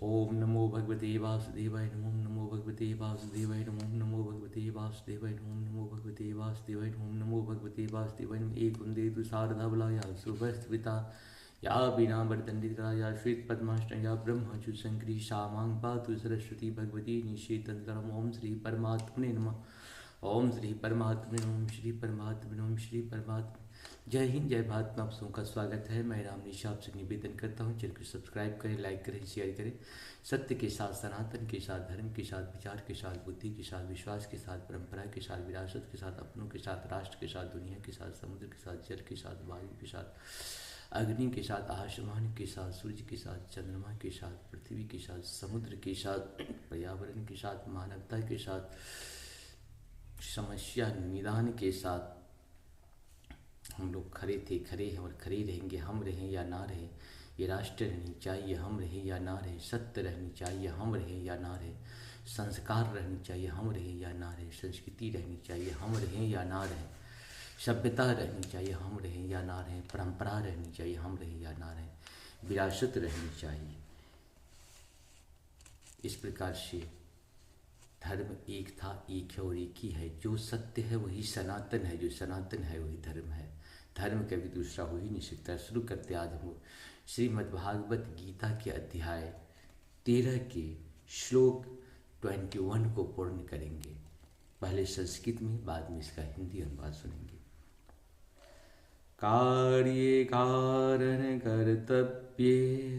ओम नमो भगवते वासुदेवाय ओम नमो भगवते वासुदेवाय ओम नमो भगवते वासुदेवाय ओम नमो भगवते वासुदेवाय ओम नमो भगवते वासुदेवाय एक वंदे तु शारदा बलाया सुभस्विता या बीना वर्दंडिता या श्वेत पद्माष्ट या ब्रह्मचु शंकरी शामांग पातु सरस्वती भगवती निषेतंतरम ओम श्री परमात्मने नमः ओम श्री परमात्मने ओम श्री परमात्मने ओम श्री परमात्मा। जय हिंद, जय भारत में आप सबों का स्वागत है। मैं राम निशा आपसे निवेदन करता हूँ, चैनल को सब्सक्राइब करें, लाइक करें, शेयर करें। सत्य के साथ सनातन के साथ धर्म के साथ विचार के साथ बुद्धि के साथ विश्वास के साथ परंपरा के साथ विरासत के साथ अपनों के साथ राष्ट्र के साथ दुनिया के साथ समुद्र के साथ जल के साथ वायु के साथ अग्नि के साथ आसमान के साथ सूर्य के साथ चंद्रमा के साथ पृथ्वी के साथ समुद्र के साथ पर्यावरण के साथ मानवता के साथ समस्या निदान के साथ हम लोग खड़े थे, खड़े हैं और खड़े रहेंगे। हम रहें या ना रहें, ये राष्ट्र रहनी चाहिए, हम रहें या ना रहें। सत्य रहनी चाहिए, हम रहें या ना रहें। संस्कार रहनी चाहिए, हम रहें या ना रहें। संस्कृति रहनी चाहिए, हम रहें या ना रहें। सभ्यता रहनी चाहिए, हम रहें या ना रहें। परंपरा रहनी चाहिए, हम रहें या ना रहें। विरासत रहनी चाहिए। इस प्रकार से धर्म एक था, एक है और एक ही है। जो सत्य है वही सनातन है, जो सनातन है वही धर्म है। धर्म कभी दूसरा हो ही नहीं सकता। शुरू करते आज हम श्रीमद्भागवत गीता के अध्याय 13 के श्लोक 21 को पूर्ण करेंगे। पहले संस्कृत में, बाद में इसका हिंदी अनुवाद सुनेंगे। कार्ये कारण कर्तव्ये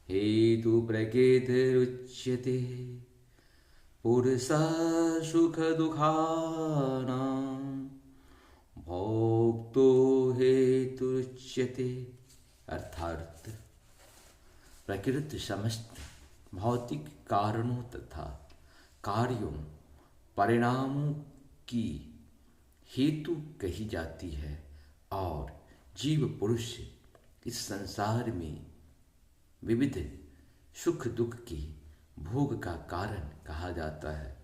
हेतु प्रकृतिरुच्यते पुरुषा सुख दुखानां भोक्तो हेतुच्यते। अर्थात प्रकृति समस्त भौतिक कारणों तथा कार्यों परिणामों की हेतु कही जाती है और जीव पुरुष इस संसार में विविध सुख दुख की भोग का कारण कहा जाता है।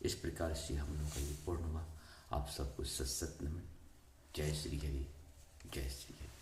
इस प्रकार से हम लोग का ये पूर्ण हुआ। आप सबको सत सत नमन। जय श्री हरि, जय श्री हरि।